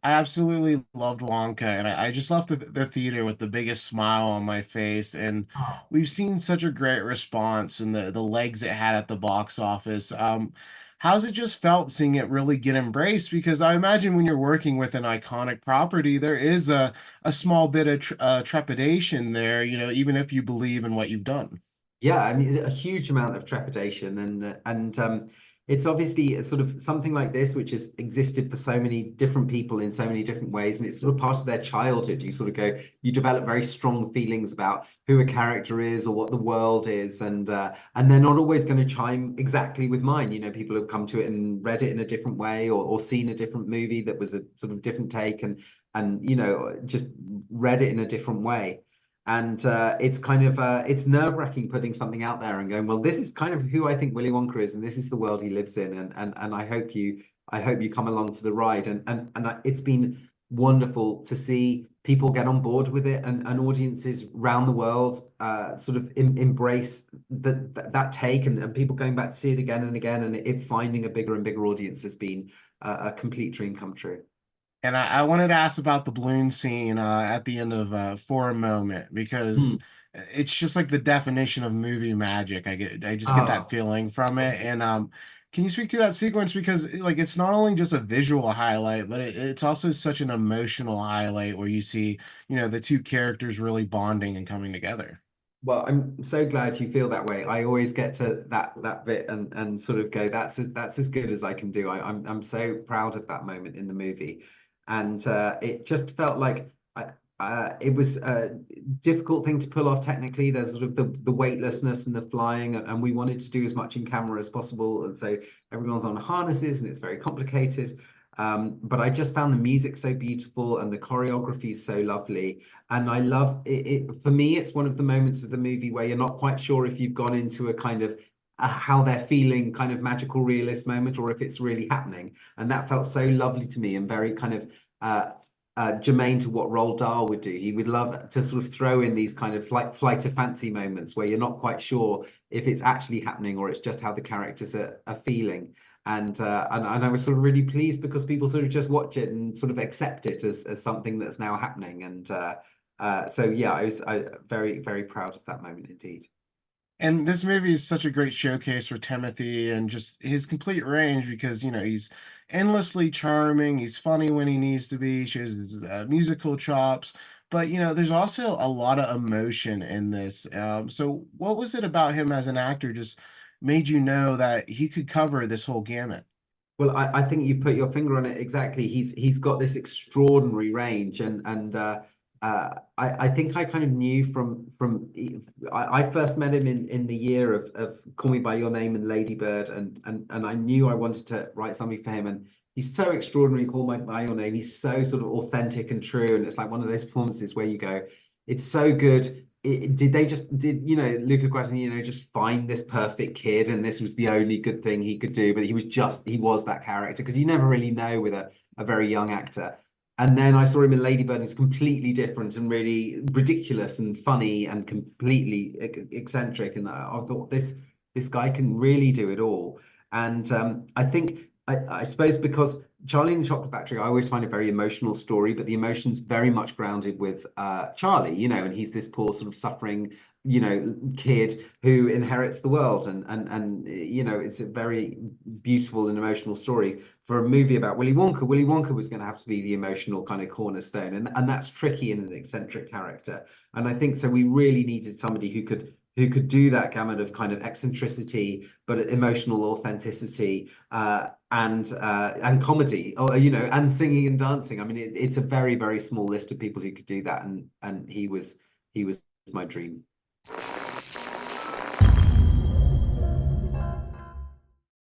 I absolutely loved Wonka, and I just left the theater with the biggest smile on my face. And Oh. we've seen such a great response and the legs it had at the box office. How's it just felt seeing it really get embraced? Because I imagine when you're working with an iconic property, there is a small bit of trepidation there, even if you believe in what you've done. Yeah, I mean, a huge amount of trepidation, and it's obviously a sort of something like this, which has existed for so many different people in so many different ways, and it's sort of part of their childhood. You sort of go, you develop very strong feelings about who a character is or what the world is, and they're not always going to chime exactly with mine. You know, people have come to it and read it in a different way, or seen a different movie that was a sort of different take, and just read it in a different way. And it's kind of it's nerve-wracking putting something out there and going, well, this is kind of who I think Willy Wonka is, and this is the world he lives in, and I hope you come along for the ride. It's been wonderful to see people get on board with it, and audiences around the world sort of embrace that take, and people going back to see it again and again, and it finding a bigger and bigger audience has been a complete dream come true. And I wanted to ask about the balloon scene at the end of For a Moment because Hmm. it's just like the definition of movie magic. I just get that Oh. feeling from it. And can you speak to that sequence because like it's not only just a visual highlight, but it's also such an emotional highlight where you see, the two characters really bonding and coming together. Well, I'm so glad you feel that way. I always get to that bit and sort of go, that's as good as I can do. I'm so proud of that moment in the movie, and it just felt like it was a difficult thing to pull off technically. There's sort of the weightlessness and the flying, and we wanted to do as much in camera as possible, and so everyone's on harnesses, and it's very complicated. But I just found the music so beautiful and the choreography so lovely. And I love it. For me, it's one of the moments of the movie where you're not quite sure if you've gone into a kind of how they're feeling kind of magical realist moment or if it's really happening. And that felt so lovely to me and very kind of germane to what Roald Dahl would do. He would love to sort of throw in these kind of flight of fancy moments where you're not quite sure if it's actually happening or it's just how the characters are feeling. And I was sort of really pleased because people sort of just watch it and sort of accept it as something that's now happening. So yeah, I very, very proud of that moment indeed. And this movie is such a great showcase for Timothy and just his complete range because, he's endlessly charming. He's funny when he needs to be, shows his musical chops. But, there's also a lot of emotion in this. So, what was it about him as an actor just made you know that he could cover this whole gamut? Well, I think you put your finger on it exactly. He's got this extraordinary range, and I think I kind of knew I first met him in the year of Call Me by Your Name and Lady Bird, and I knew I wanted to write something for him, and he's so extraordinary. Call Me by Your Name. He's so sort of authentic and true, and it's like one of those performances where you go, it's so good. Did Luca Guadagnino just find this perfect kid and this was the only good thing he could do, but he was that character because you never really know with a very young actor. And then I saw him in Lady Bird and it's completely different and really ridiculous and funny and completely eccentric, and I thought this guy can really do it all. And I think I suppose because Charlie and the Chocolate Factory, I always find a very emotional story, but the emotion's very much grounded with Charlie, and he's this poor sort of suffering, kid who inherits the world, and it's a very beautiful and emotional story. For a movie about Willy Wonka was going to have to be the emotional kind of cornerstone, and that's tricky in an eccentric character. And I think so. We really needed somebody who could do that gamut of kind of eccentricity, but emotional authenticity, and comedy, or and singing and dancing. I mean, it's a very, very small list of people who could do that, and he was my dream.